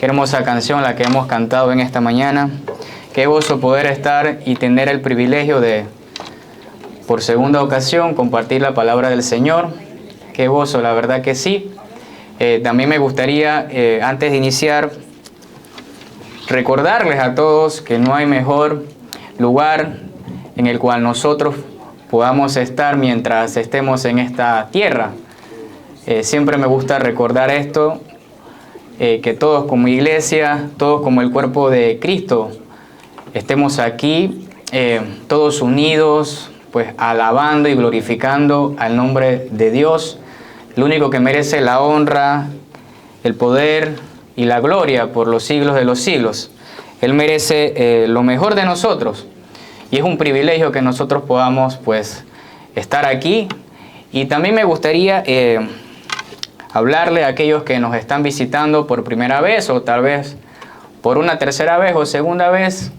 Qué hermosa canción la que hemos cantado en esta mañana. Qué gozo poder estar y tener el privilegio de, por segunda ocasión, compartir la palabra del Señor. Qué gozo, la verdad que sí. También me gustaría, antes de iniciar, recordarles a todos que no hay mejor lugar en el cual nosotros podamos estar mientras estemos en esta tierra. Siempre me gusta recordar esto, que todos como iglesia, todos como el cuerpo de Cristo, estemos aquí, todos unidos, pues alabando y glorificando al nombre de Dios, el único que merece la honra, el poder y la gloria por los siglos de los siglos. Él merece lo mejor de nosotros y es un privilegio que nosotros podamos pues estar aquí. Y también me gustaría hablarle a aquellos que nos están visitando por primera vez o tal vez por una tercera vez o segunda vez.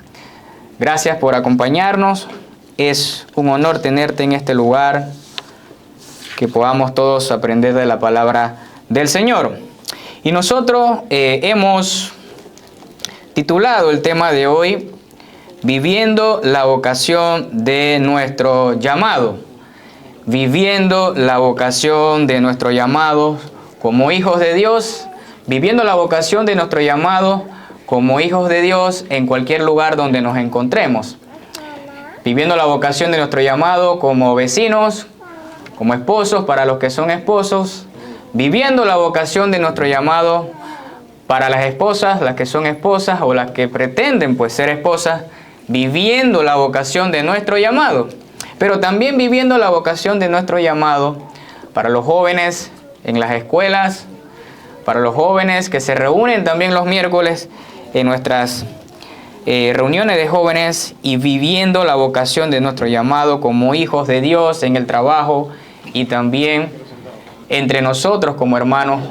Gracias por acompañarnos. Es un honor tenerte en este lugar, que podamos todos aprender de la palabra del Señor. Y nosotros hemos titulado el tema de hoy, Viviendo la vocación de nuestro llamado. Viviendo la vocación de nuestro llamado como hijos de Dios, viviendo la vocación de nuestro llamado como hijos de Dios en cualquier lugar donde nos encontremos. Viviendo la vocación de nuestro llamado como vecinos, como esposos para los que son esposos, viviendo la vocación de nuestro llamado para las esposas, las que son esposas o las que pretenden pues ser esposas, viviendo la vocación de nuestro llamado, pero también viviendo la vocación de nuestro llamado para los jóvenes en las escuelas, para los jóvenes que se reúnen también los miércoles en nuestras reuniones de jóvenes y viviendo la vocación de nuestro llamado como hijos de Dios en el trabajo y también entre nosotros como hermanos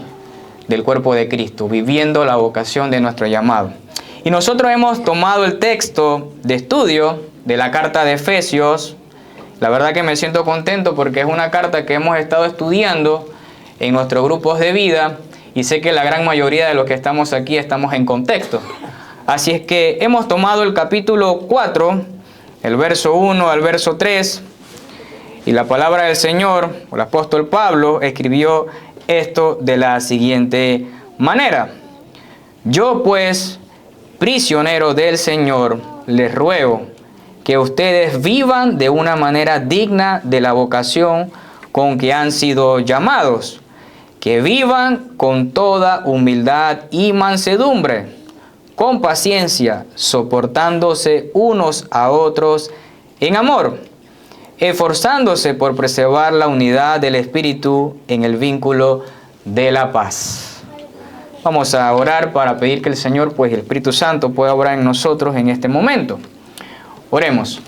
del cuerpo de Cristo, viviendo la vocación de nuestro llamado. Y nosotros hemos tomado el texto de estudio de la carta de Efesios. La verdad que me siento contento porque es una carta que hemos estado estudiando en nuestros grupos de vida y sé que la gran mayoría de los que estamos aquí estamos en contexto. Así es que hemos tomado el capítulo 4, el verso 1 al verso 3, y la palabra del Señor, el apóstol Pablo, escribió esto de la siguiente manera. Yo pues, prisionero del Señor, les ruego que ustedes vivan de una manera digna de la vocación con que han sido llamados, que vivan con toda humildad y mansedumbre, con paciencia, soportándose unos a otros en amor, esforzándose por preservar la unidad del Espíritu en el vínculo de la paz. Vamos a orar para pedir que el Señor, pues el Espíritu Santo, pueda obrar en nosotros en este momento. Oremos.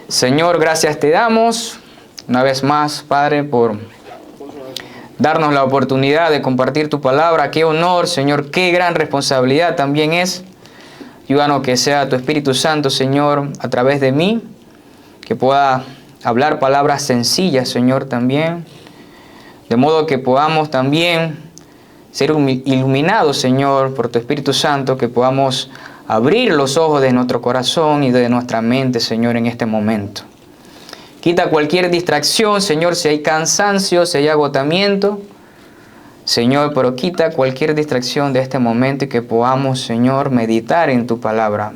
Señor, gracias te damos una vez más, Padre, por darnos la oportunidad de compartir tu palabra. Qué honor, Señor, qué gran responsabilidad también es. Ayúdanos que sea tu Espíritu Santo, Señor, a través de mí, que pueda hablar palabras sencillas, Señor, también, de modo que podamos también ser iluminados, Señor, por tu Espíritu Santo, que podamos abrir los ojos de nuestro corazón y de nuestra mente, Señor, en este momento. Quita cualquier distracción, Señor, si hay cansancio, si hay agotamiento, Señor, pero quita cualquier distracción de este momento y que podamos, Señor, meditar en tu palabra.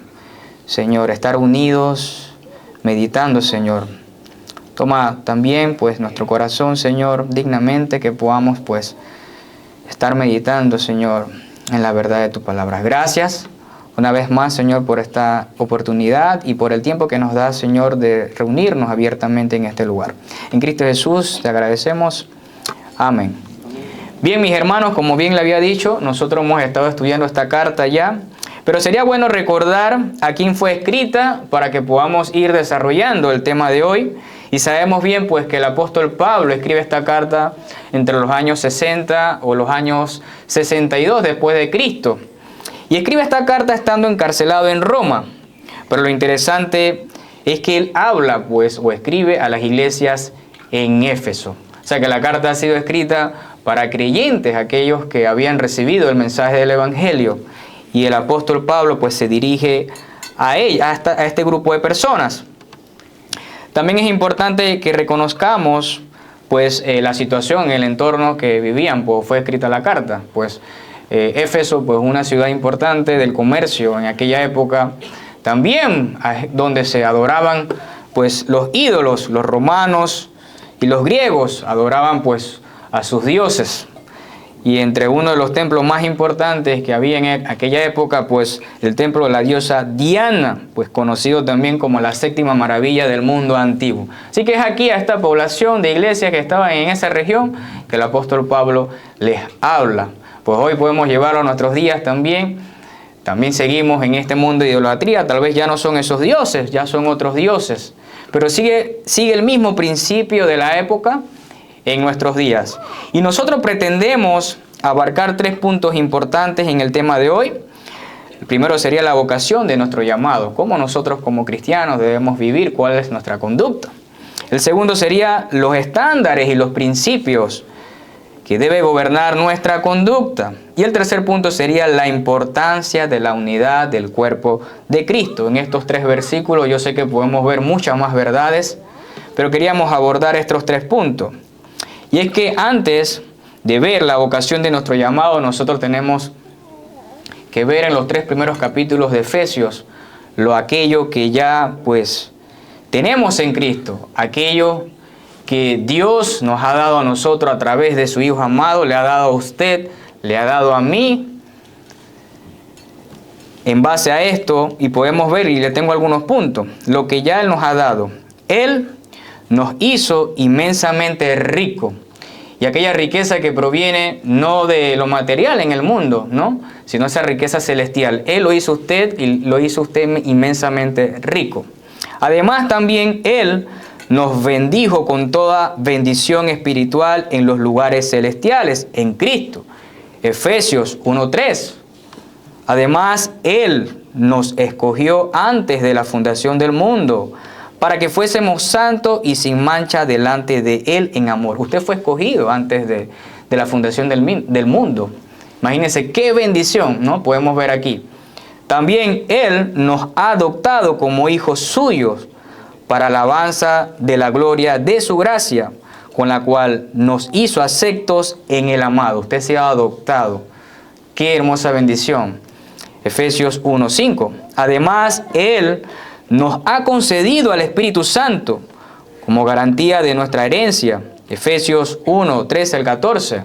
Señor, estar unidos, meditando, Señor. Toma también, pues, nuestro corazón, Señor, dignamente, que podamos, pues, estar meditando, Señor, en la verdad de tu palabra. Gracias una vez más, Señor, por esta oportunidad y por el tiempo que nos da, Señor, de reunirnos abiertamente en este lugar. En Cristo Jesús te agradecemos. Amén. Bien, mis hermanos, como bien le había dicho, nosotros hemos estado estudiando esta carta ya, pero sería bueno recordar a quién fue escrita para que podamos ir desarrollando el tema de hoy. Y sabemos bien pues que el apóstol Pablo escribe esta carta entre los años 60 o los años 62 después de Cristo. Y escribe esta carta estando encarcelado en Roma. Pero lo interesante es que él habla pues o escribe a las iglesias en Éfeso. O sea que la carta ha sido escrita para creyentes, aquellos que habían recibido el mensaje del Evangelio. y el apóstol Pablo pues se dirige a este grupo de personas. También es importante que reconozcamos pues la situación, el entorno que vivían, pues fue escrita la carta. Pues Éfeso, pues una ciudad importante del comercio en aquella época, también donde se adoraban pues los ídolos, los romanos y los griegos adoraban pues a sus dioses. Y entre uno de los templos más importantes que había en aquella época, pues el templo de la diosa Diana, pues conocido también como la séptima maravilla del mundo antiguo. Así que es aquí a esta población de iglesias que estaban en esa región que el apóstol Pablo les habla. Pues hoy podemos llevarlo a nuestros días también. También seguimos en este mundo de idolatría. Tal vez ya no son esos dioses, ya son otros dioses. Pero sigue el mismo principio de la época en nuestros días. Y nosotros pretendemos abarcar 3 puntos importantes en el tema de hoy. El primero sería la vocación de nuestro llamado, cómo nosotros como cristianos debemos vivir, cuál es nuestra conducta. El segundo sería los estándares y los principios que debe gobernar nuestra conducta. Y el tercer punto sería la importancia de la unidad del cuerpo de Cristo. En estos 3 versículos yo sé que podemos ver muchas más verdades, pero queríamos abordar estos 3 puntos. Y es que antes de ver la vocación de nuestro llamado, nosotros tenemos que ver en los 3 primeros capítulos de Efesios aquello que ya pues tenemos en Cristo, aquello que Dios nos ha dado a nosotros a través de su Hijo amado, le ha dado a usted, le ha dado a mí. En base a esto, y podemos ver, y le tengo algunos puntos, lo que ya Él nos ha dado. Él nos hizo inmensamente rico. Y aquella riqueza que proviene no de lo material en el mundo, ¿no?, sino esa riqueza celestial. Él lo hizo usted y lo hizo usted inmensamente rico. Además también Él nos bendijo con toda bendición espiritual en los lugares celestiales, en Cristo. Efesios 1:3. Además, Él nos escogió antes de la fundación del mundo, para que fuésemos santos y sin mancha delante de Él en amor. Usted fue escogido antes de la fundación del mundo. Imagínense qué bendición, ¿no? Podemos ver aquí. También Él nos ha adoptado como hijos suyos para alabanza de la gloria de su gracia, con la cual nos hizo aceptos en el amado. Usted se ha adoptado. Qué hermosa bendición. Efesios 1:5. Además, Él nos ha concedido al Espíritu Santo como garantía de nuestra herencia. Efesios 1:13 al 14.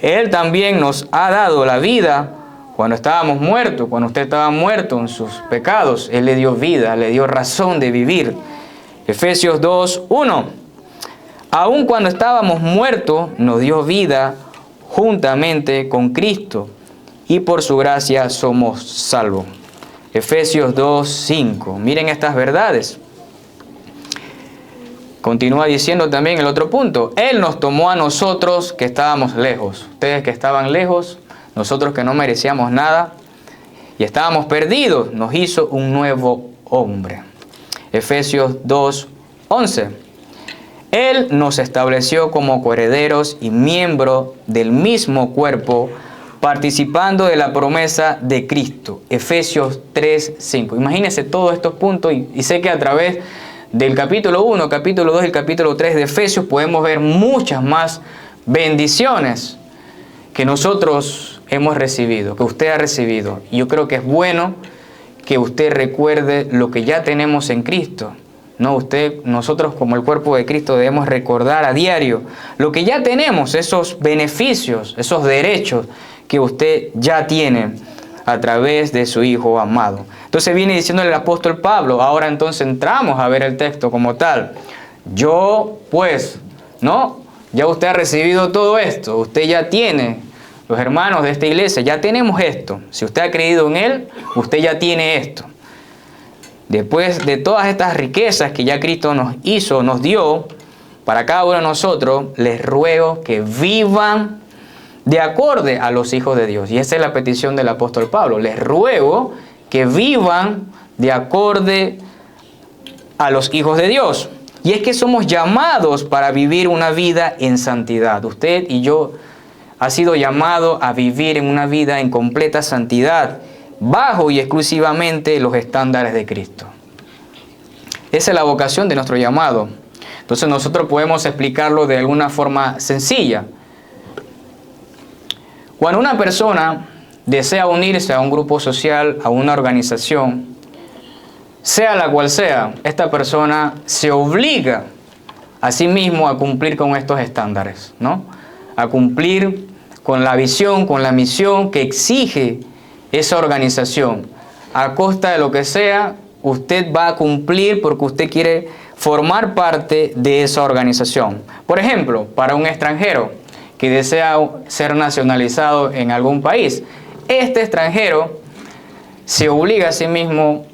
Él también nos ha dado la vida cuando estábamos muertos, cuando usted estaba muerto en sus pecados. Él le dio vida, le dio razón de vivir. Efesios 2:1. Aun cuando estábamos muertos, nos dio vida juntamente con Cristo, y por su gracia somos salvos. Efesios 2:5. Miren estas verdades. Continúa diciendo también el otro punto. Él nos tomó a nosotros que estábamos lejos. Ustedes que estaban lejos, nosotros que no merecíamos nada y estábamos perdidos, nos hizo un nuevo hombre. Efesios 2:11. Él nos estableció como coherederos y miembros del mismo cuerpo, participando de la promesa de Cristo. Efesios 3:5. Imagínense todos estos puntos y sé que a través del capítulo 1, capítulo 2 y el capítulo 3 de Efesios podemos ver muchas más bendiciones que nosotros hemos recibido, que usted ha recibido. Y yo creo que es bueno que usted recuerde lo que ya tenemos en Cristo. No, nosotros como el cuerpo de Cristo debemos recordar a diario lo que ya tenemos, esos beneficios, esos derechos que usted ya tiene a través de su Hijo amado. Entonces viene diciendo el apóstol Pablo. Ahora entonces entramos a ver el texto como tal. Yo pues, ¿no? Ya usted ha recibido todo esto. Usted ya tiene, los hermanos de esta iglesia, ya tenemos esto. Si usted ha creído en Él, usted ya tiene esto. Después de todas estas riquezas que ya Cristo nos hizo, nos dio, para cada uno de nosotros, les ruego que vivan de acorde a los hijos de Dios. Y esa es la petición del apóstol Pablo. Les ruego que vivan de acorde a los hijos de Dios. Y es que somos llamados para vivir una vida en santidad. Usted y yo, ha sido llamado a vivir en una vida en completa santidad, bajo y exclusivamente los estándares de Cristo. Esa es la vocación de nuestro llamado. Entonces nosotros podemos explicarlo de alguna forma sencilla. Cuando una persona desea unirse a un grupo social, a una organización, sea la cual sea, esta persona se obliga a sí mismo a cumplir con estos estándares, ¿no? A cumplir con la visión, con la misión que exige esa organización. A costa de lo que sea, usted va a cumplir porque usted quiere formar parte de esa organización. Por ejemplo, para un extranjero que desea ser nacionalizado en algún país, este extranjero se obliga a sí mismo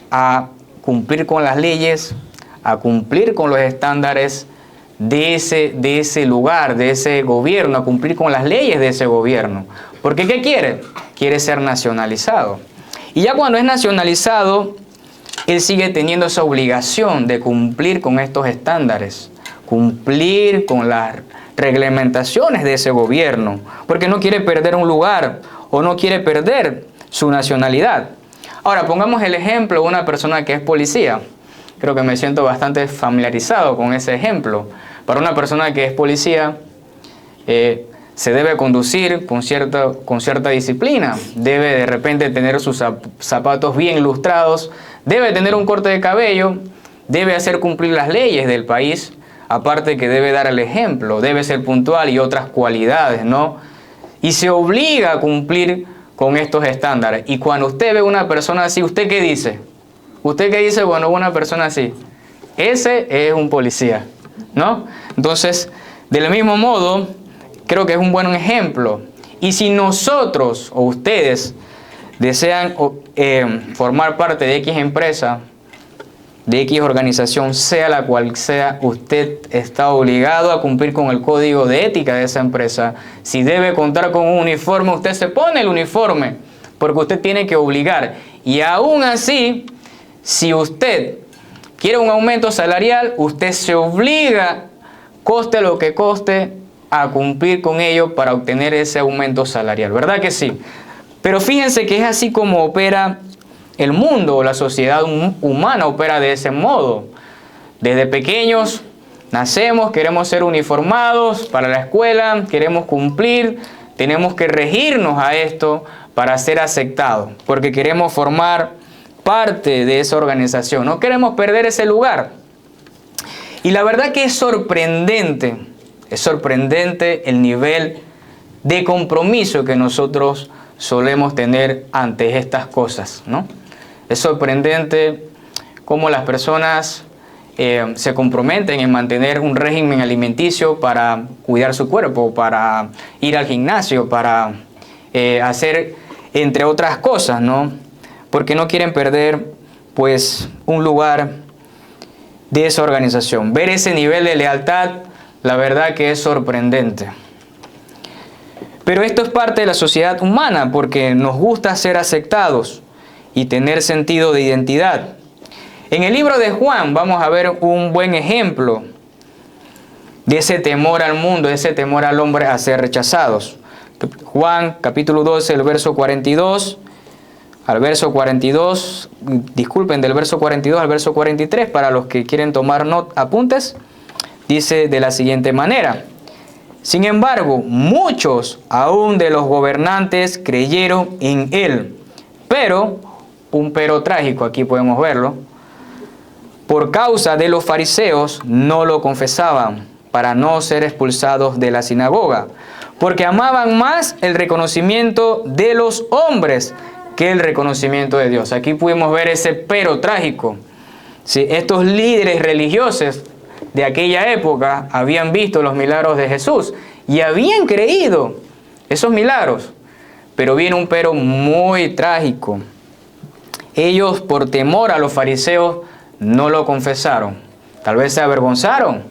a cumplir con las leyes, a cumplir con los estándares de ese lugar, de ese gobierno, a cumplir con las leyes de ese gobierno. Porque ¿qué quiere? Quiere ser nacionalizado. Y ya cuando es nacionalizado, él sigue teniendo esa obligación de cumplir con estos estándares, cumplir con las reglamentaciones de ese gobierno, porque no quiere perder un lugar o no quiere perder su nacionalidad. Ahora, pongamos el ejemplo de una persona que es policía. Creo que me siento bastante familiarizado con ese ejemplo. Para una persona que es policía, se debe conducir con cierta disciplina. Debe de repente tener sus zapatos bien lustrados, debe tener un corte de cabello, debe hacer cumplir las leyes del país, aparte que debe dar el ejemplo, debe ser puntual y otras cualidades, ¿no? Y se obliga a cumplir con estos estándares. Y cuando usted ve a una persona así, ¿usted qué dice? ¿Usted qué dice cuando ve a una persona así? Ese es un policía, ¿no? Entonces, del mismo modo, creo que es un buen ejemplo. Y si nosotros o ustedes desean formar parte de X empresa, de X organización, sea la cual sea, usted está obligado a cumplir con el código de ética de esa empresa. Si debe contar con un uniforme, usted se pone el uniforme, porque usted tiene que obligar. Y aún así, si usted quiere un aumento salarial, usted se obliga, coste lo que coste, a cumplir con ello para obtener ese aumento salarial. ¿Verdad que sí? Pero fíjense que es así como opera el mundo o la sociedad humana, opera de ese modo. Desde pequeños nacemos, queremos ser uniformados para la escuela, queremos cumplir, tenemos que regirnos a esto para ser aceptados, porque queremos formar parte de esa organización, no queremos perder ese lugar. Y la verdad que es sorprendente el nivel de compromiso que nosotros solemos tener ante estas cosas, ¿no? Es sorprendente cómo las personas se comprometen en mantener un régimen alimenticio para cuidar su cuerpo, para ir al gimnasio, para hacer, entre otras cosas, ¿no? Porque no quieren perder, pues, un lugar de esa organización. Ver ese nivel de lealtad, la verdad que es sorprendente. Pero esto es parte de la sociedad humana, porque nos gusta ser aceptados y tener sentido de identidad. En el libro de Juan vamos a ver un buen ejemplo de ese temor al mundo, de ese temor al hombre a ser rechazados. Juan capítulo 12, el verso 42 al verso 42, disculpen, del verso 42 al verso 43, para los que quieren tomar apuntes, dice de la siguiente manera: sin embargo, muchos aún de los gobernantes creyeron en él, pero, un pero trágico, aquí podemos verlo, por causa de los fariseos no lo confesaban, para no ser expulsados de la sinagoga, porque amaban más el reconocimiento de los hombres que el reconocimiento de Dios. Aquí pudimos ver ese pero trágico. Sí, estos líderes religiosos de aquella época habían visto los milagros de Jesús y habían creído esos milagros, pero viene un pero muy trágico. Ellos, por temor a los fariseos, no lo confesaron. Tal vez se avergonzaron,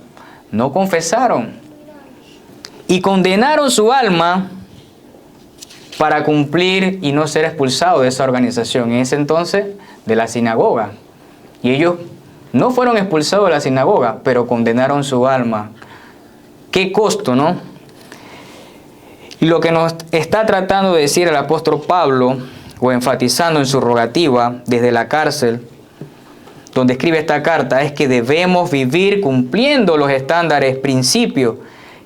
no confesaron y condenaron su alma para cumplir y no ser expulsado de esa organización, en ese entonces de la sinagoga. Y ellos no fueron expulsados de la sinagoga, pero condenaron su alma. ¿Qué costo, no? Y lo que nos está tratando de decir el apóstol Pablo, o enfatizando en su rogativa desde la cárcel, donde escribe esta carta, es que debemos vivir cumpliendo los estándares, principios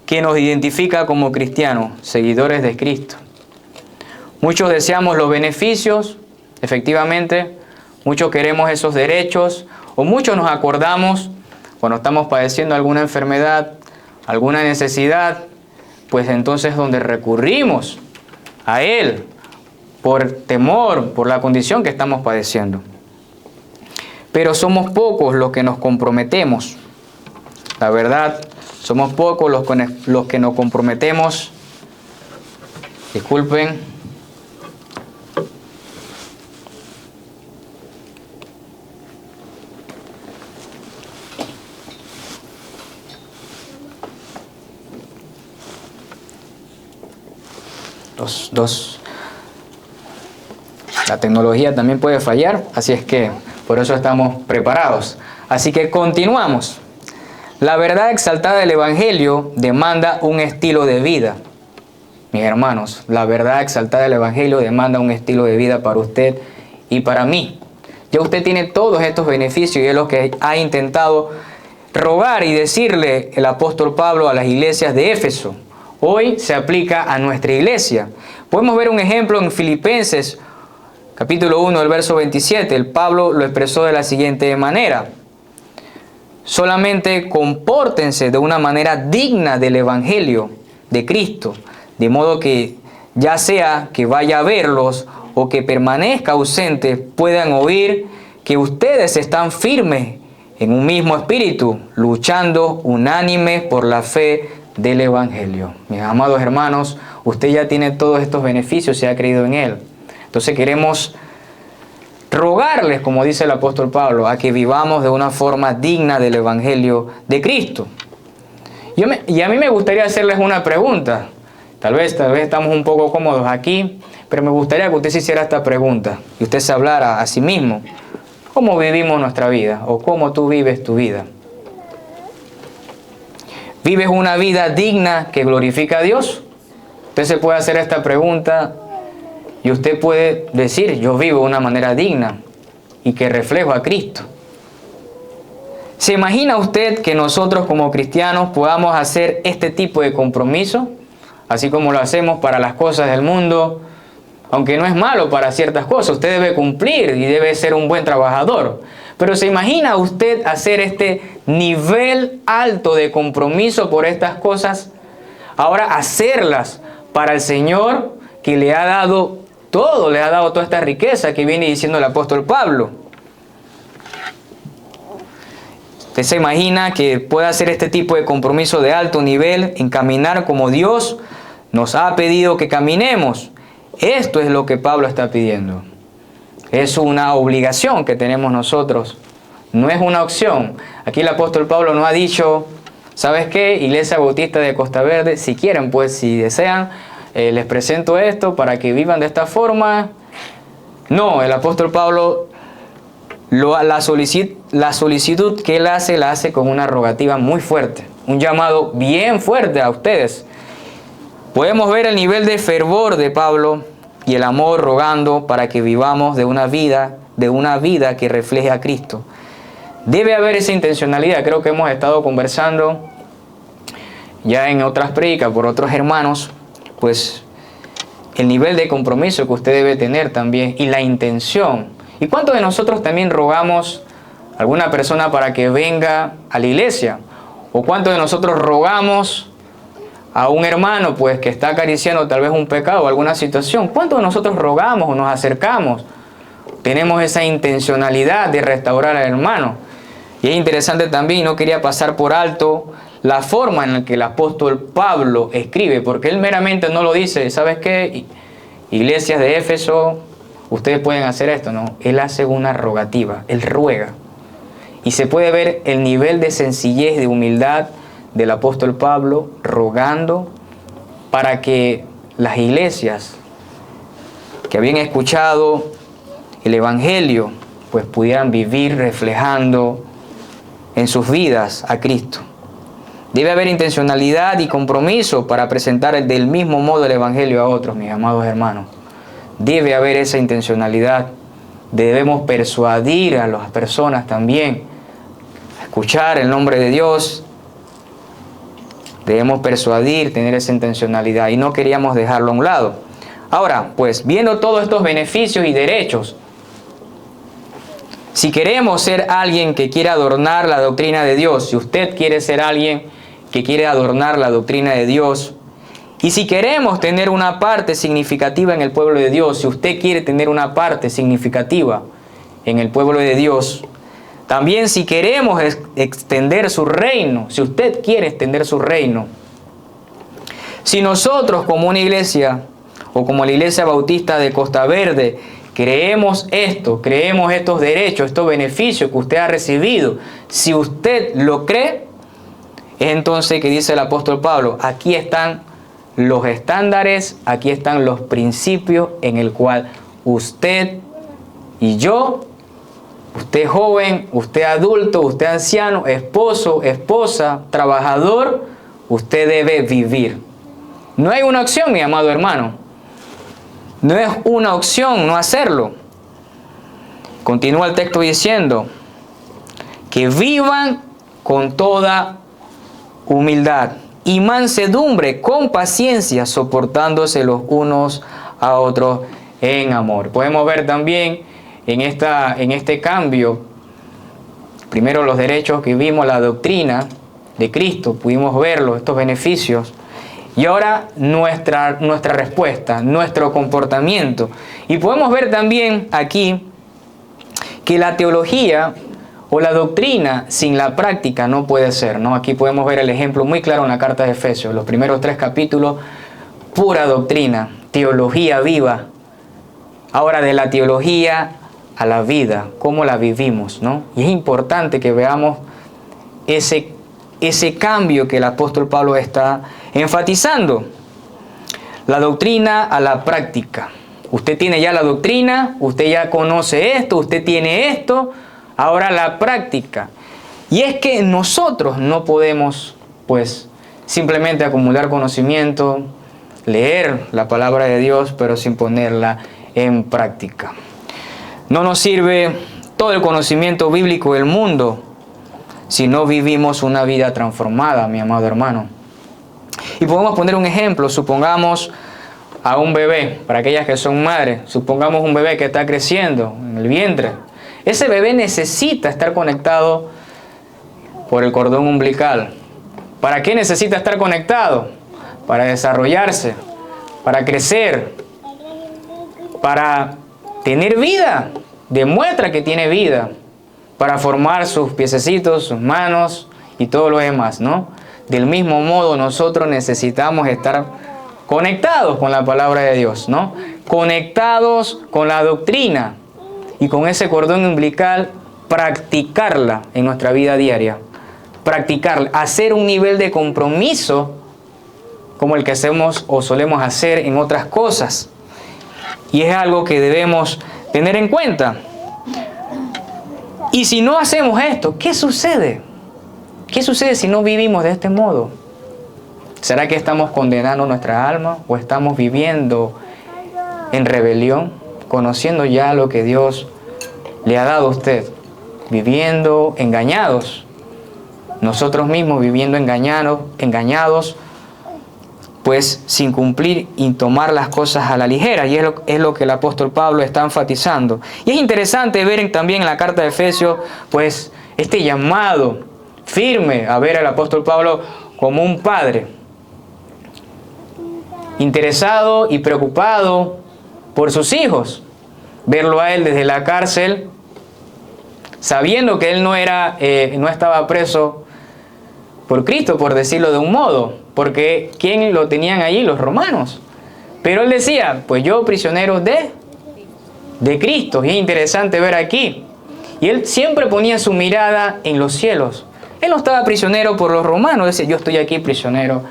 que nos identifica como cristianos, seguidores de Cristo. Muchos deseamos los beneficios, efectivamente, muchos queremos esos derechos, o muchos nos acordamos cuando estamos padeciendo alguna enfermedad, alguna necesidad, pues entonces donde recurrimos a Él por temor, por la condición que estamos padeciendo. Pero somos pocos los que nos comprometemos. La verdad, somos pocos los que nos comprometemos. Disculpen. La tecnología también puede fallar, así es que por eso estamos preparados. Así que continuamos. La verdad exaltada del Evangelio demanda un estilo de vida. Mis hermanos, la verdad exaltada del Evangelio demanda un estilo de vida para usted y para mí. Ya usted tiene todos estos beneficios y es lo que ha intentado rogar y decirle el apóstol Pablo a las iglesias de Éfeso. Hoy se aplica a nuestra iglesia. Podemos ver un ejemplo en Filipenses, capítulo 1, el verso 27. El Pablo lo expresó de la siguiente manera: solamente compórtense de una manera digna del Evangelio de Cristo, de modo que ya sea que vaya a verlos o que permanezca ausente, puedan oír que ustedes están firmes en un mismo espíritu, luchando unánime por la fe del Evangelio. Mis amados hermanos, usted ya tiene todos estos beneficios y ha creído en Él. Entonces queremos rogarles, como dice el apóstol Pablo, a que vivamos de una forma digna del Evangelio de Cristo. Y a mí me gustaría hacerles una pregunta. Tal vez estamos un poco cómodos aquí, pero me gustaría que usted se hiciera esta pregunta y usted se hablara a sí mismo. ¿Cómo vivimos nuestra vida? ¿O cómo tú vives tu vida? ¿Vives una vida digna que glorifica a Dios? Usted se puede hacer esta pregunta y usted puede decir: yo vivo de una manera digna y que reflejo a Cristo. ¿Se imagina usted que nosotros como cristianos podamos hacer este tipo de compromiso? Así como lo hacemos para las cosas del mundo, aunque no es malo para ciertas cosas, usted debe cumplir y debe ser un buen trabajador. Pero ¿se imagina usted hacer este nivel alto de compromiso por estas cosas? Ahora hacerlas para el Señor, que le ha dado todo, le ha dado toda esta riqueza que viene diciendo el apóstol Pablo. ¿Usted se imagina que pueda hacer este tipo de compromiso de alto nivel en caminar como Dios nos ha pedido que caminemos? Esto es lo que Pablo está pidiendo. Es una obligación que tenemos nosotros. No es una opción. Aquí el apóstol Pablo nos ha dicho: ¿sabes qué? Iglesia Bautista de Costa Verde, si quieren, pues, si desean, les presento esto para que vivan de esta forma. No, el apóstol Pablo la solicitud que él hace, la hace con una rogativa muy fuerte. Un llamado bien fuerte a ustedes. Podemos ver el nivel de fervor de Pablo y el amor rogando para que vivamos de una vida que refleje a Cristo. Debe haber esa intencionalidad. Creo que hemos estado conversando ya en otras prédicas por otros hermanos, pues el nivel de compromiso que usted debe tener también y la intención. ¿Y cuántos de nosotros también rogamos a alguna persona para que venga a la iglesia? ¿O cuántos de nosotros rogamos a un hermano pues que está acariciando tal vez un pecado o alguna situación? ¿Cuántos de nosotros rogamos o nos acercamos? Tenemos esa intencionalidad de restaurar al hermano. Y es interesante también, no quería pasar por alto la forma en la que el apóstol Pablo escribe, porque él meramente no lo dice: ¿sabes qué? Iglesias de Éfeso, ustedes pueden hacer esto. No, él hace una rogativa, él ruega. Y se puede ver el nivel de sencillez, de humildad del apóstol Pablo, rogando para que las iglesias que habían escuchado el Evangelio, pues pudieran vivir reflejando en sus vidas a Cristo. Debe haber intencionalidad y compromiso para presentar del mismo modo el Evangelio a otros, mis amados hermanos. Debe haber esa intencionalidad. Debemos persuadir a las personas también a escuchar el nombre de Dios. Debemos persuadir, tener esa intencionalidad, y no queríamos dejarlo a un lado. Ahora, pues, viendo todos estos beneficios y derechos, si queremos ser alguien que quiere adornar la doctrina de Dios, si usted quiere ser alguien que quiere adornar la doctrina de Dios, y si queremos tener una parte significativa en el pueblo de Dios, si usted quiere tener una parte significativa en el pueblo de Dios, también si queremos extender su reino, si usted quiere extender su reino, si nosotros como una iglesia o como la Iglesia Bautista de Costa Verde creemos estos derechos, estos beneficios que usted ha recibido, si usted lo cree, es entonces que dice el apóstol Pablo, aquí están los estándares, aquí están los principios en el cual usted y yo, usted joven, usted adulto, usted anciano, esposo, esposa, trabajador, usted debe vivir. No hay una opción, mi amado hermano. No es una opción no hacerlo. Continúa el texto diciendo que vivan con toda humildad y mansedumbre, con paciencia, soportándose los unos a otros en amor. Podemos ver también en este cambio, primero los derechos que vimos, la doctrina de Cristo, pudimos verlo, estos beneficios, y ahora nuestra respuesta, nuestro comportamiento. Y podemos ver también aquí que la teología o la doctrina sin la práctica no puede ser, ¿no? Aquí podemos ver el ejemplo muy claro en la carta de Efesios, los primeros 3 capítulos, pura doctrina, teología viva. Ahora de la teología a la vida, cómo la vivimos, ¿no? Y es importante que veamos ese cambio que el apóstol Pablo está enfatizando. La doctrina a la práctica. Usted tiene ya la doctrina, usted ya conoce esto, usted tiene esto, ahora la práctica. Y es que nosotros no podemos, pues, simplemente acumular conocimiento, leer la palabra de Dios, pero sin ponerla en práctica. No nos sirve todo el conocimiento bíblico del mundo si no vivimos una vida transformada, mi amado hermano. Y podemos poner un ejemplo, supongamos a un bebé, para aquellas que son madres, supongamos un bebé que está creciendo en el vientre. Ese bebé necesita estar conectado por el cordón umbilical. ¿Para qué necesita estar conectado? Para desarrollarse, para crecer, para tener vida. Demuestra que tiene vida, para formar sus piececitos, sus manos y todo lo demás, ¿no? Del mismo modo nosotros necesitamos estar conectados con la palabra de Dios, ¿no? Conectados con la doctrina y con ese cordón umbilical, practicarla en nuestra vida diaria. Practicarla, hacer un nivel de compromiso como el que hacemos o solemos hacer en otras cosas. Y es algo que debemos tener en cuenta. Y si no hacemos esto, ¿qué sucede? ¿Qué sucede si no vivimos de este modo? ¿Será que estamos condenando nuestra alma o estamos viviendo en rebelión, conociendo ya lo que Dios le ha dado a usted? Viviendo engañados, nosotros mismos viviendo engañados, pues sin cumplir y tomar las cosas a la ligera. Y es lo que el apóstol Pablo está enfatizando. Y es interesante ver también en la carta de Efesios, pues este llamado firme a ver al apóstol Pablo como un padre, interesado y preocupado por sus hijos. Verlo a él desde la cárcel, sabiendo que él no estaba preso por Cristo, por decirlo de un modo, porque ¿quién lo tenían allí? Los romanos. Pero él decía, pues yo prisionero de Cristo. Y es interesante ver aquí. Y él siempre ponía su mirada en los cielos. Él no estaba prisionero por los romanos, decía, yo estoy aquí prisionero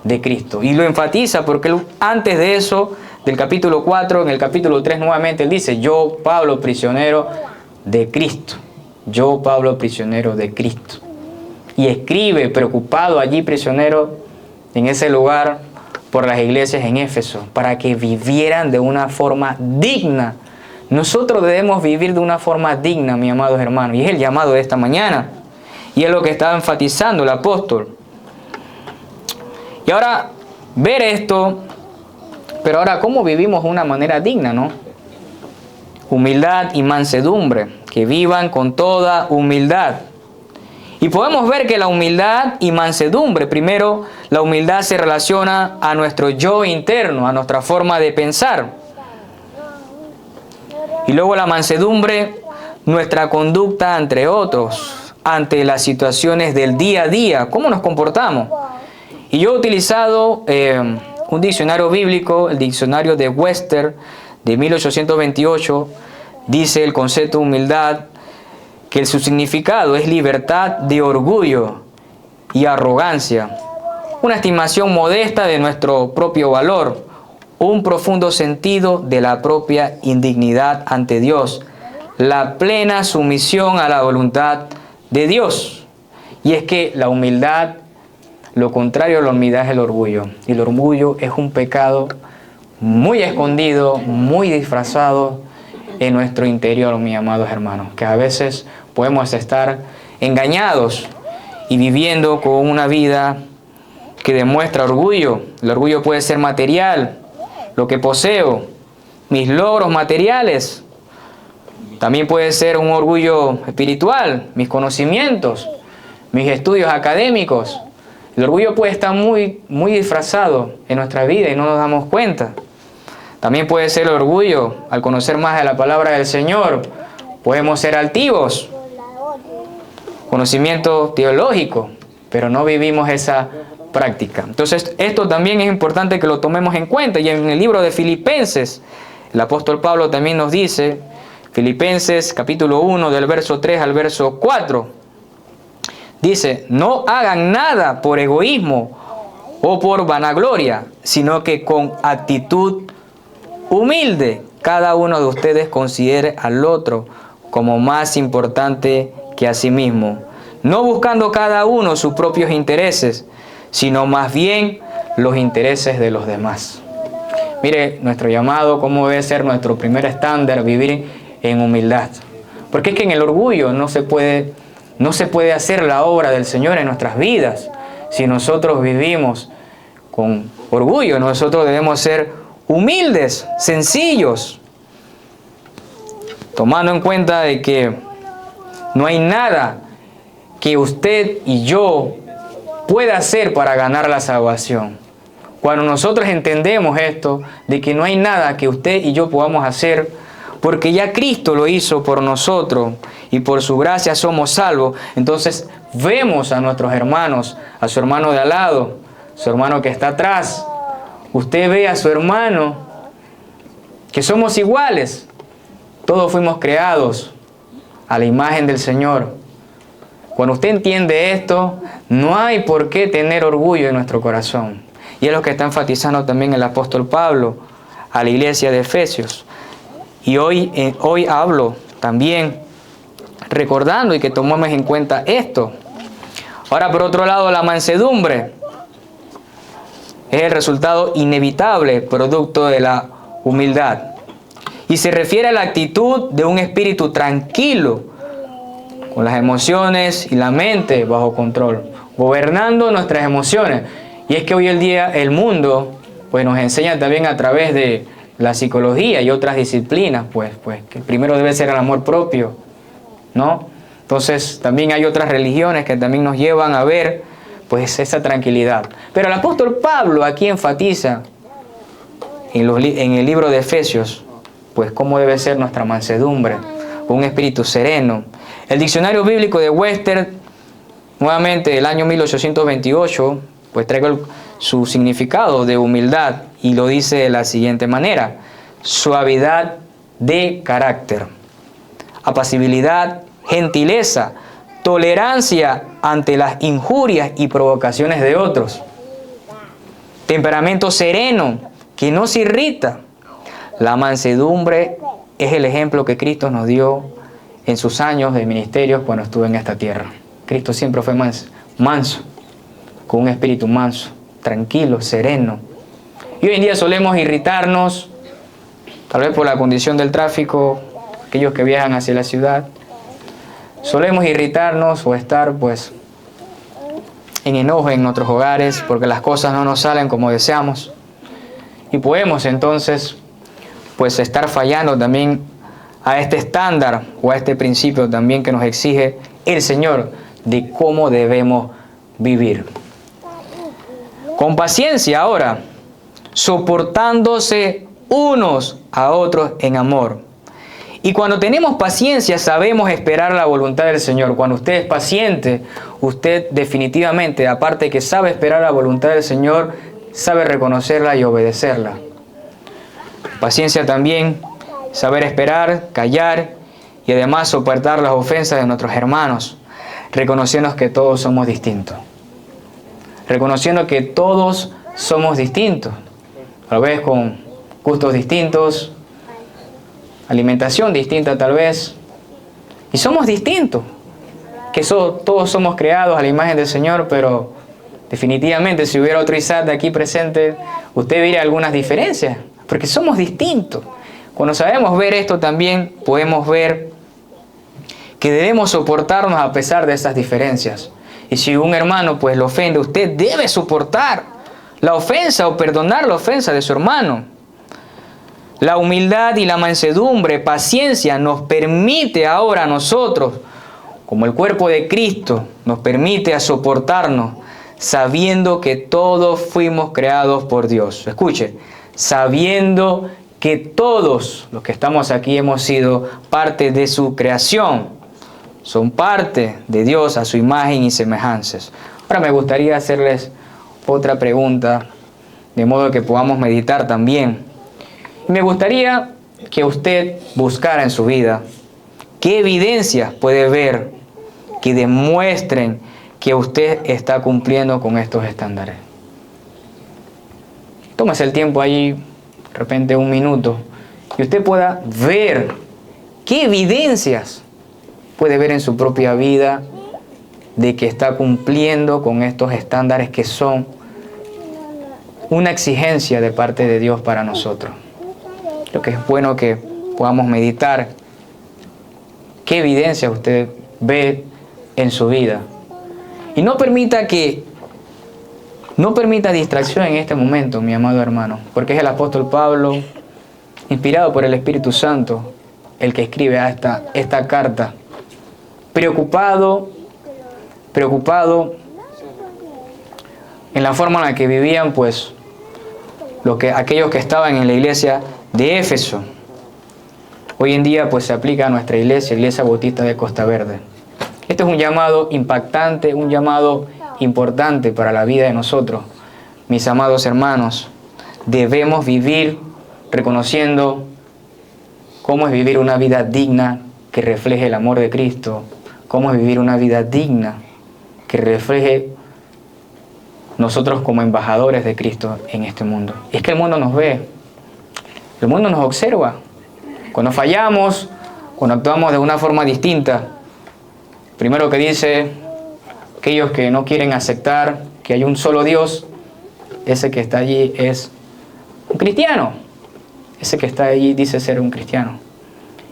de Cristo. Y lo enfatiza porque él, antes de eso, del capítulo 4, en el capítulo 3 nuevamente, él dice, yo, Pablo, prisionero de Cristo. Yo, Pablo, prisionero de Cristo. y escribe, preocupado allí prisionero en ese lugar por las iglesias en Éfeso, para que vivieran de una forma digna. Nosotros debemos vivir de una forma digna, mis amados hermanos, y es el llamado de esta mañana, y es lo que estaba enfatizando el apóstol. Y ahora, ver esto, pero ahora, ¿cómo vivimos de una manera digna, no? Humildad y mansedumbre, que vivan con toda humildad. Y podemos ver que la humildad y mansedumbre, primero, la humildad se relaciona a nuestro yo interno, a nuestra forma de pensar. Y luego la mansedumbre, nuestra conducta ante otros, ante las situaciones del día a día, cómo nos comportamos. Y yo he utilizado un diccionario bíblico, el diccionario de Webster de 1828, dice el concepto de humildad, que su significado es libertad de orgullo y arrogancia, una estimación modesta de nuestro propio valor, un profundo sentido de la propia indignidad ante Dios, la plena sumisión a la voluntad de Dios. Y es que la humildad, lo contrario a la humildad es el orgullo. Y el orgullo es un pecado muy escondido, muy disfrazado en nuestro interior, mis amados hermanos, que a veces podemos estar engañados y viviendo con una vida que demuestra orgullo. El orgullo puede ser material, lo que poseo, mis logros materiales. También puede ser un orgullo espiritual, mis conocimientos, mis estudios académicos. El orgullo puede estar muy disfrazado en nuestra vida y no nos damos cuenta. También puede ser el orgullo al conocer más de la palabra del Señor. Podemos ser altivos, conocimiento teológico, pero no vivimos esa práctica. Entonces, esto también es importante que lo tomemos en cuenta. Y en el libro de Filipenses, el apóstol Pablo también nos dice, Filipenses capítulo 1, del verso 3 al verso 4, dice, no hagan nada por egoísmo o por vanagloria, sino que con actitud humilde, cada uno de ustedes considere al otro como más importante que a sí mismo, no buscando cada uno sus propios intereses, sino más bien los intereses de los demás. Mire, nuestro llamado, cómo debe ser nuestro primer estándar, vivir en humildad. Porque es que en el orgullo no se puede hacer la obra del Señor en nuestras vidas. Si nosotros vivimos con orgullo, nosotros debemos ser humildes, sencillos, tomando en cuenta de que no hay nada que usted y yo pueda hacer para ganar la salvación. Cuando nosotros entendemos esto, de que no hay nada que usted y yo podamos hacer, porque ya Cristo lo hizo por nosotros y por su gracia somos salvos, entonces vemos a nuestros hermanos, a su hermano de al lado, su hermano que está atrás. Usted ve a su hermano, que somos iguales. Todos fuimos creados a la imagen del Señor. Cuando usted entiende esto, no hay por qué tener orgullo en nuestro corazón. Y es lo que está enfatizando también el apóstol Pablo a la iglesia de Efesios. Y hoy hablo también recordando y que tomemos en cuenta esto. Ahora, por otro lado, la mansedumbre es el resultado inevitable, producto de la humildad. Y se refiere a la actitud de un espíritu tranquilo, con las emociones y la mente bajo control, gobernando nuestras emociones. Y es que hoy en día el mundo pues, nos enseña también a través de la psicología y otras disciplinas, pues que primero debe ser el amor propio, ¿no? Entonces también hay otras religiones que también nos llevan a ver pues esa tranquilidad. Pero el apóstol Pablo aquí enfatiza en el libro de Efesios, pues cómo debe ser nuestra mansedumbre, un espíritu sereno. El diccionario bíblico de Webster, nuevamente del año 1828, pues traigo su significado de humildad y lo dice de la siguiente manera: suavidad de carácter, apacibilidad, gentileza, tolerancia ante las injurias y provocaciones de otros, temperamento sereno que no se irrita. La mansedumbre es el ejemplo que Cristo nos dio en sus años de ministerio cuando estuvo en esta tierra. Cristo siempre fue manso, con un espíritu manso, tranquilo, sereno. Y hoy en día solemos irritarnos, tal vez por la condición del tráfico, aquellos que viajan hacia la ciudad. Solemos irritarnos o estar pues en enojo en nuestros hogares porque las cosas no nos salen como deseamos. Y podemos entonces pues estar fallando también a este estándar o a este principio también que nos exige el Señor de cómo debemos vivir. Con paciencia ahora, soportándose unos a otros en amor. Y cuando tenemos paciencia sabemos esperar la voluntad del Señor. Cuando usted es paciente, usted definitivamente, aparte de que sabe esperar la voluntad del Señor, sabe reconocerla y obedecerla. Paciencia también, saber esperar, callar y además soportar las ofensas de nuestros hermanos, reconociendo que todos somos distintos. Reconociendo que todos somos distintos, tal vez con gustos distintos, alimentación distinta tal vez, y somos distintos, que todos somos creados a la imagen del Señor, pero definitivamente si hubiera otro Isaac de aquí presente, usted vería algunas diferencias, porque somos distintos. Cuando sabemos ver esto también podemos ver que debemos soportarnos a pesar de esas diferencias. Y si un hermano pues lo ofende, usted debe soportar la ofensa o perdonar la ofensa de su hermano. La humildad y la mansedumbre, paciencia, nos permite ahora a nosotros, como el cuerpo de Cristo, nos permite a soportarnos, sabiendo que todos fuimos creados por Dios. Escuche, sabiendo que todos los que estamos aquí hemos sido parte de su creación, son parte de Dios a su imagen y semejanzas. Ahora me gustaría hacerles otra pregunta, de modo que podamos meditar también. Me gustaría que usted buscara en su vida qué evidencias puede ver que demuestren que usted está cumpliendo con estos estándares. Tómese el tiempo ahí, de repente un minuto, y usted pueda ver qué evidencias puede ver en su propia vida de que está cumpliendo con estos estándares que son una exigencia de parte de Dios para nosotros. Creo que es bueno que podamos meditar qué evidencia usted ve en su vida. Y no permita distracción en este momento, mi amado hermano, porque es el apóstol Pablo, inspirado por el Espíritu Santo, el que escribe esta carta, preocupado en la forma en la que vivían pues aquellos que estaban en la iglesia de Éfeso. Hoy en día pues se aplica a nuestra iglesia Bautista de Costa Verde. Este es un llamado impactante, un llamado importante para la vida de nosotros. Mis amados hermanos, debemos vivir reconociendo cómo es vivir una vida digna que refleje el amor de Cristo, cómo es vivir una vida digna que refleje nosotros como embajadores de Cristo en este mundo. Y es que el mundo nos ve, el mundo nos observa. Cuando fallamos, cuando actuamos de una forma distinta, primero que dice, aquellos que no quieren aceptar que hay un solo Dios, ese que está allí es un cristiano. Ese que está allí dice ser un cristiano.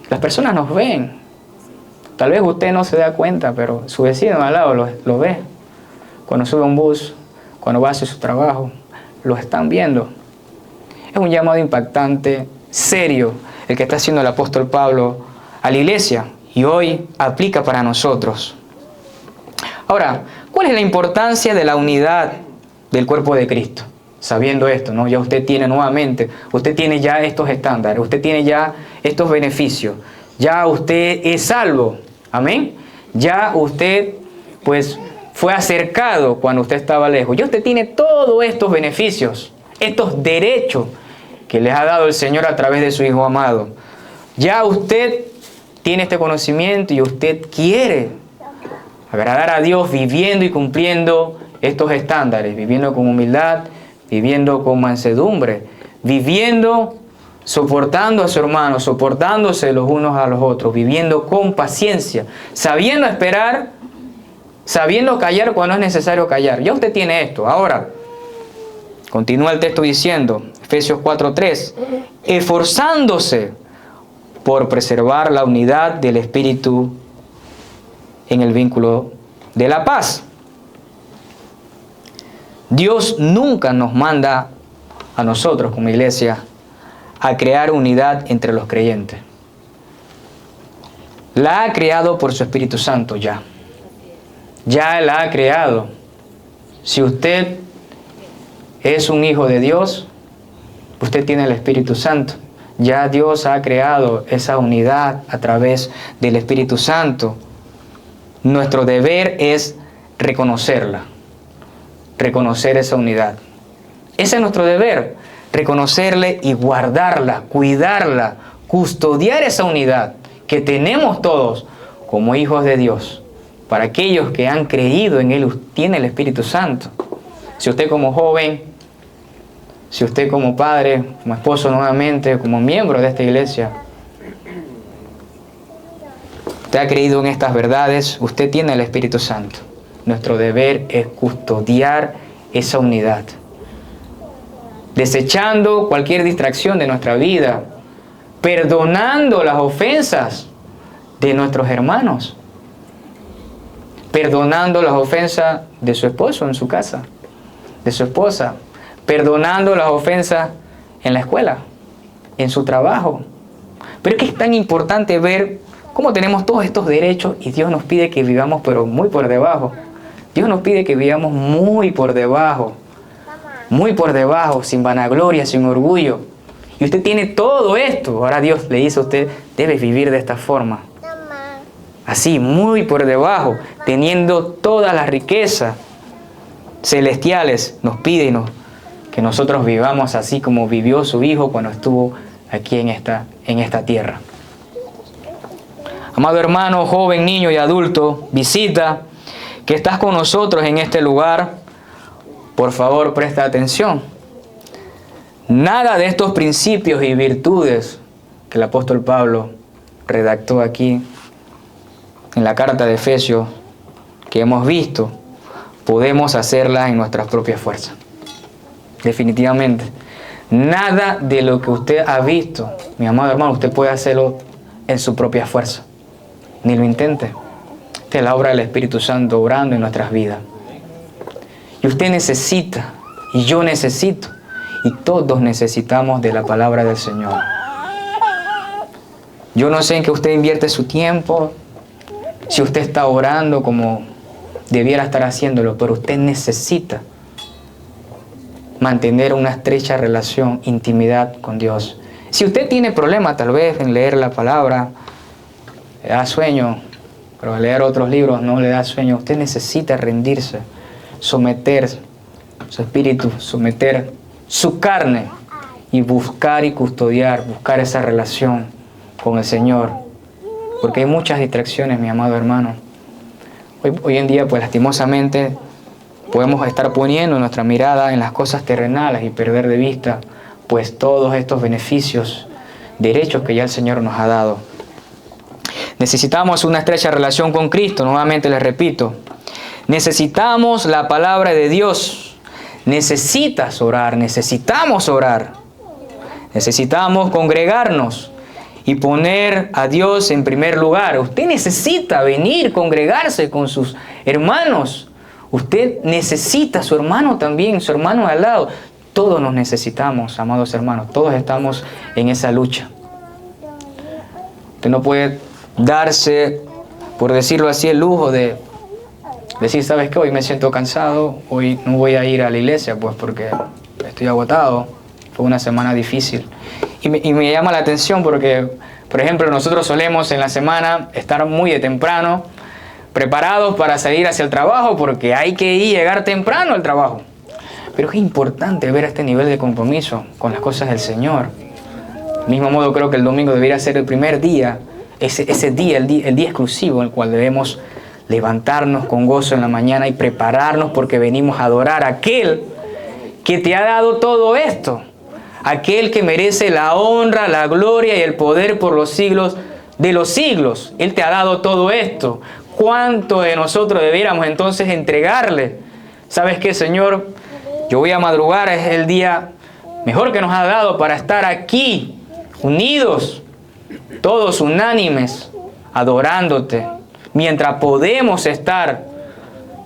Las personas nos ven. Tal vez usted no se da cuenta, pero su vecino al lado lo ve. Cuando sube a un bus, cuando va a hacer su trabajo, lo están viendo. Es un llamado impactante, serio, el que está haciendo el apóstol Pablo a la iglesia y hoy aplica para nosotros. Ahora, ¿cuál es la importancia de la unidad del cuerpo de Cristo? Sabiendo esto, ¿no? Ya usted tiene nuevamente, usted tiene ya estos estándares, usted tiene ya estos beneficios, ya usted es salvo, amén. Ya usted, pues, fue acercado cuando usted estaba lejos. Ya usted tiene todos estos beneficios, estos derechos que les ha dado el Señor a través de su Hijo amado. Ya usted tiene este conocimiento y usted quiere agradar a Dios viviendo y cumpliendo estos estándares, viviendo con humildad, viviendo con mansedumbre, viviendo soportando a su hermano, soportándose los unos a los otros, viviendo con paciencia, sabiendo esperar sabiendo callar cuando es necesario callar. Ya usted tiene esto. Ahora, continúa el texto diciendo, Efesios 4:3, esforzándose por preservar la unidad del Espíritu en el vínculo de la paz. Dios nunca nos manda a nosotros como iglesia a crear unidad entre los creyentes. La ha creado por su Espíritu Santo ya. Ya la ha creado. Si usted es un hijo de Dios, usted tiene el Espíritu Santo. Ya Dios ha creado esa unidad a través del Espíritu Santo. Nuestro deber es reconocerla, reconocer esa unidad. Ese es nuestro deber, reconocerle y guardarla, cuidarla, custodiar esa unidad que tenemos todos como hijos de Dios. Para aquellos que han creído en Él, tiene el Espíritu Santo. Si usted como joven, si usted como padre, como esposo nuevamente, como miembro de esta iglesia, usted ha creído en estas verdades, usted tiene el Espíritu Santo. Nuestro deber es custodiar esa unidad, desechando cualquier distracción de nuestra vida, perdonando las ofensas de nuestros hermanos, perdonando las ofensas de su esposo en su casa, de su esposa, perdonando las ofensas en la escuela, en su trabajo. Pero es que es tan importante ver cómo tenemos todos estos derechos y Dios nos pide que vivamos pero muy por debajo. Dios nos pide que vivamos muy por debajo, sin vanagloria, sin orgullo. Y usted tiene todo esto. Ahora Dios le dice a usted, debe vivir de esta forma. Así, muy por debajo, teniendo todas las riquezas celestiales, nos pide que nosotros vivamos así como vivió su Hijo cuando estuvo aquí en esta tierra. Amado hermano, joven, niño y adulto, visita, que estás con nosotros en este lugar, por favor presta atención. Nada de estos principios y virtudes que el apóstol Pablo redactó aquí en la carta de Efesios que hemos visto, podemos hacerlas en nuestras propias fuerzas. Definitivamente. Nada de lo que usted ha visto, mi amado hermano, usted puede hacerlo en su propia fuerza. Ni lo intente. Esta es la obra del Espíritu Santo obrando en nuestras vidas. Y usted necesita, y yo necesito, y todos necesitamos de la palabra del Señor. Yo no sé en qué usted invierte su tiempo, si usted está orando como debiera estar haciéndolo, pero usted necesita mantener una estrecha relación, intimidad con Dios. Si usted tiene problemas tal vez en leer la palabra, le da sueño, pero leer otros libros no le da sueño, usted necesita rendirse, someter su espíritu, someter su carne y buscar y custodiar, buscar esa relación con el Señor. Porque hay muchas distracciones, mi amado hermano. Hoy en día, pues lastimosamente, podemos estar poniendo nuestra mirada en las cosas terrenales y perder de vista, pues todos estos beneficios, derechos que ya el Señor nos ha dado. Necesitamos una estrecha relación con Cristo, nuevamente les repito. Necesitamos la palabra de Dios. Necesitas orar, necesitamos orar. Necesitamos congregarnos y poner a Dios en primer lugar. Usted necesita venir, congregarse con sus hermanos. Usted necesita a su hermano también, su hermano al lado. Todos nos necesitamos, amados hermanos. Todos estamos en esa lucha. Usted no puede darse, por decirlo así, el lujo de decir, ¿sabes qué? Hoy me siento cansado, hoy no voy a ir a la iglesia, pues porque estoy agotado. Fue una semana difícil. Y me llama la atención porque, por ejemplo, nosotros solemos en la semana estar muy de temprano, preparados para salir hacia el trabajo, porque hay que llegar temprano al trabajo. Pero es importante ver este nivel de compromiso con las cosas del Señor. Del mismo modo, creo que el domingo debería ser el primer día, ese día, el día exclusivo en el cual debemos levantarnos con gozo en la mañana y prepararnos porque venimos a adorar a aquel que te ha dado todo esto. Aquel que merece la honra, la gloria y el poder por los siglos de los siglos. Él te ha dado todo esto. ¿Cuánto de nosotros debiéramos entonces entregarle? ¿Sabes qué, Señor? Yo voy a madrugar, es el día mejor que nos ha dado para estar aquí, unidos, todos unánimes, adorándote, mientras podemos estar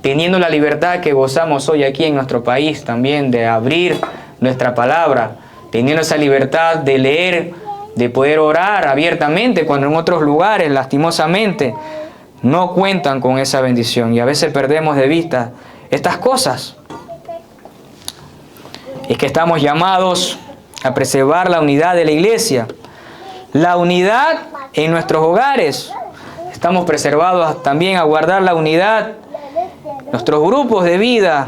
teniendo la libertad que gozamos hoy aquí en nuestro país también, de abrir nuestra palabra, teniendo esa libertad de leer, de poder orar abiertamente, cuando en otros lugares, lastimosamente, no cuentan con esa bendición. Y a veces perdemos de vista estas cosas. Es que estamos llamados a preservar la unidad de la iglesia. La unidad en nuestros hogares. Estamos preservados también a guardar la unidad. Nuestros grupos de vida.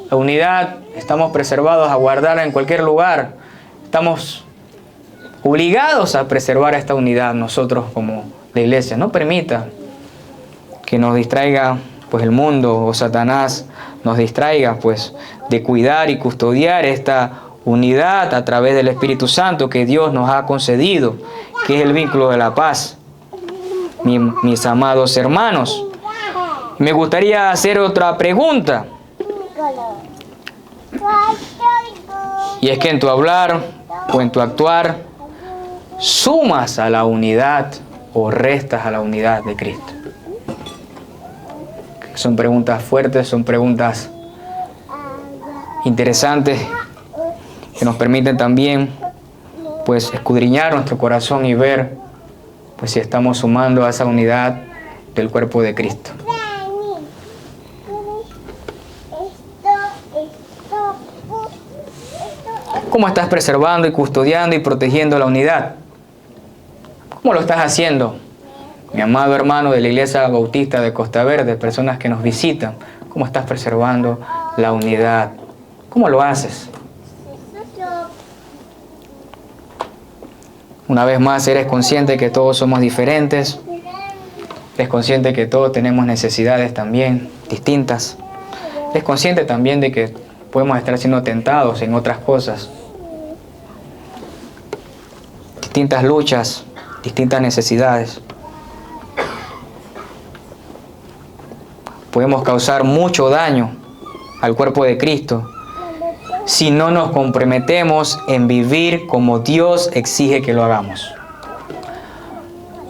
La unidad, estamos preservados a guardarla en cualquier lugar. Estamos obligados a preservar esta unidad nosotros como la iglesia. No permita que nos distraiga pues el mundo o Satanás nos distraiga pues de cuidar y custodiar esta unidad a través del Espíritu Santo que Dios nos ha concedido, que es el vínculo de la paz. Mis amados hermanos, me gustaría hacer otra pregunta. Y es que en tu hablar o en tu actuar, ¿sumas a la unidad o restas a la unidad de Cristo? Son preguntas fuertes, son preguntas interesantes que nos permiten también pues escudriñar nuestro corazón y ver pues si estamos sumando a esa unidad del cuerpo de Cristo. ¿Cómo estás preservando y custodiando y protegiendo la unidad? ¿Cómo lo estás haciendo? Mi amado hermano de la Iglesia Bautista de Costa Verde, personas que nos visitan, ¿cómo estás preservando la unidad? ¿Cómo lo haces? Una vez más, eres consciente que todos somos diferentes. Eres consciente que todos tenemos necesidades también distintas. Eres consciente también de que podemos estar siendo tentados en otras cosas. Distintas luchas, distintas necesidades. Podemos causar mucho daño al cuerpo de Cristo si no nos comprometemos en vivir como Dios exige que lo hagamos.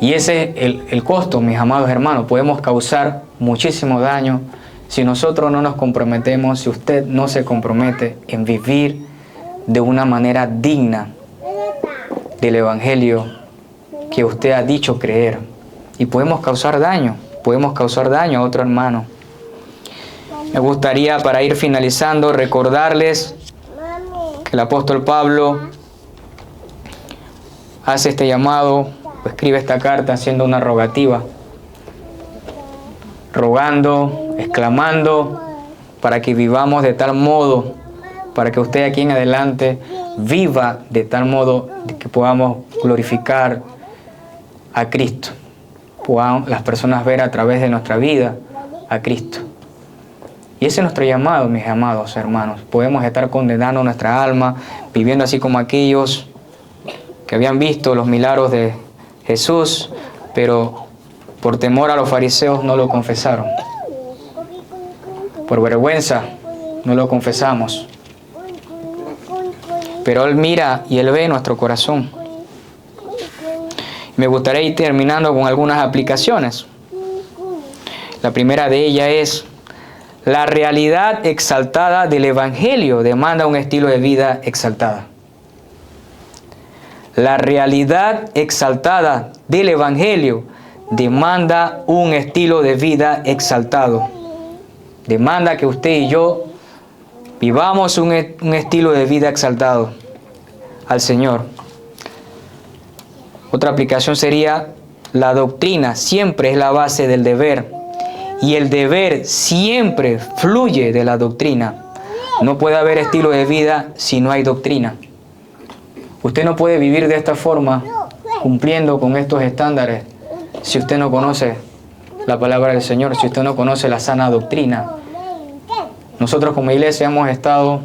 Y ese es el costo, mis amados hermanos. Podemos causar muchísimo daño si nosotros no nos comprometemos, si usted no se compromete en vivir de una manera digna del Evangelio que usted ha dicho creer. Y podemos causar daño a otro hermano. Me gustaría, para ir finalizando, recordarles que el apóstol Pablo hace este llamado, escribe esta carta haciendo una rogativa, rogando, exclamando, para que vivamos de tal modo, para que usted aquí en adelante viva de tal modo que podamos glorificar a Cristo. Puedan las personas ver a través de nuestra vida a Cristo. Y ese es nuestro llamado, mis amados hermanos. Podemos estar condenando nuestra alma, viviendo así como aquellos que habían visto los milagros de Jesús, pero por temor a los fariseos no lo confesaron. Por vergüenza no lo confesamos. Pero Él mira y Él ve nuestro corazón. Me gustaría ir terminando con algunas aplicaciones. La primera de ellas es: la realidad exaltada del Evangelio demanda un estilo de vida exaltada. La realidad exaltada del Evangelio demanda un estilo de vida exaltado. Demanda que usted y yo vivamos un estilo de vida exaltado al Señor. Otra aplicación sería: la doctrina siempre es la base del deber. Y el deber siempre fluye de la doctrina. No puede haber estilo de vida si no hay doctrina. Usted no puede vivir de esta forma, cumpliendo con estos estándares, si usted no conoce la palabra del Señor, si usted no conoce la sana doctrina. Nosotros como iglesia hemos estado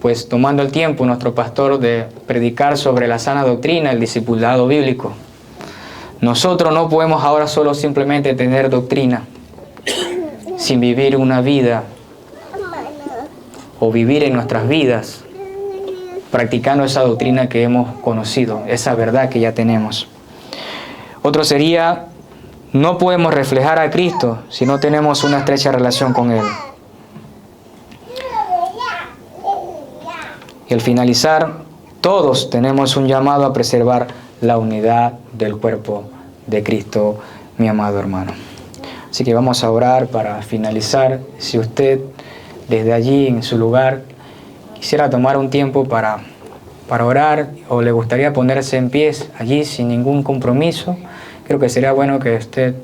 pues tomando el tiempo, nuestro pastor, de predicar sobre la sana doctrina, el discipulado bíblico. Nosotros no podemos ahora solo simplemente tener doctrina sin vivir una vida o vivir en nuestras vidas practicando esa doctrina que hemos conocido, esa verdad que ya tenemos. Otro sería, no podemos reflejar a Cristo si no tenemos una estrecha relación con Él. Y al finalizar, todos tenemos un llamado a preservar la unidad del cuerpo de Cristo, mi amado hermano. Así que vamos a orar para finalizar. Si usted desde allí en su lugar quisiera tomar un tiempo para orar o le gustaría ponerse en pie allí sin ningún compromiso, creo que sería bueno que usted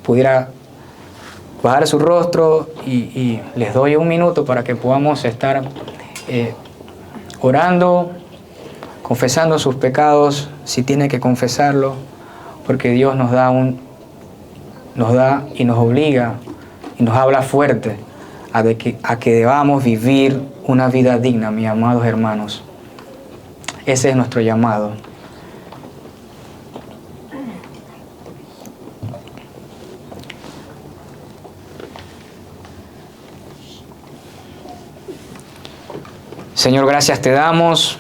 pudiera bajar su rostro y les doy un minuto para que podamos estar orando, confesando sus pecados, si tiene que confesarlo, porque Dios nos da y nos obliga y nos habla fuerte a que debamos vivir una vida digna, mis amados hermanos. Ese es nuestro llamado. Señor, gracias te damos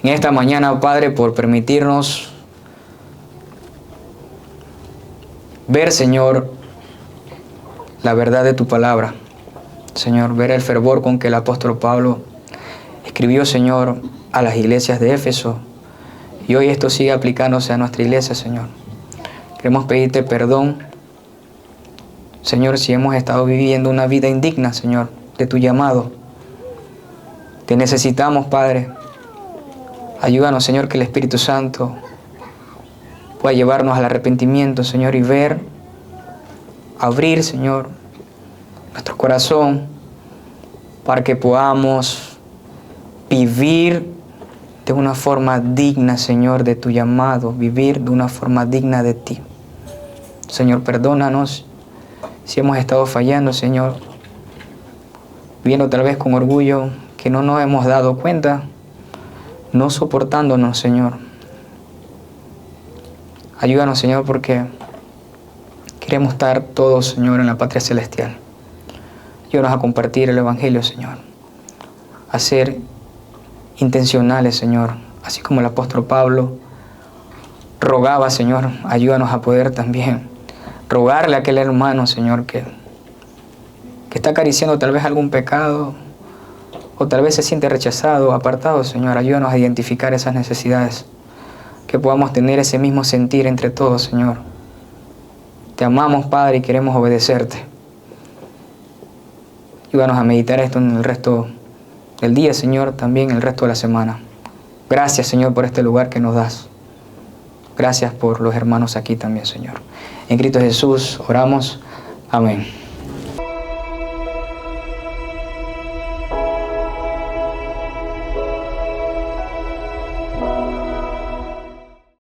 en esta mañana, Padre, por permitirnos ver, Señor, la verdad de tu palabra. Señor, ver el fervor con que el apóstol Pablo escribió, Señor, a las iglesias de Éfeso. Y hoy esto sigue aplicándose a nuestra iglesia, Señor. Queremos pedirte perdón, Señor, si hemos estado viviendo una vida indigna, Señor, de tu llamado. Te necesitamos, Padre. Ayúdanos, Señor, que el Espíritu Santo pueda llevarnos al arrepentimiento, Señor, y ver, abrir, Señor, nuestro corazón para que podamos vivir de una forma digna, Señor, de tu llamado, vivir de una forma digna de ti. Señor, perdónanos si hemos estado fallando, Señor, viendo tal vez con orgullo que no nos hemos dado cuenta, no soportándonos, Señor. Ayúdanos, Señor, porque queremos estar todos, Señor, en la patria celestial. Ayúdanos a compartir el Evangelio, Señor, a ser intencionales, Señor, así como el apóstol Pablo rogaba, Señor, ayúdanos a poder también rogarle a aquel hermano, Señor, que está acariciando tal vez algún pecado o tal vez se siente rechazado o apartado, Señor. Ayúdanos a identificar esas necesidades, que podamos tener ese mismo sentir entre todos, Señor. Te amamos, Padre, y queremos obedecerte. Ayúdanos a meditar esto en el resto del día, Señor, también el resto de la semana. Gracias, Señor, por este lugar que nos das. Gracias por los hermanos aquí también, Señor. En Cristo Jesús oramos. Amén.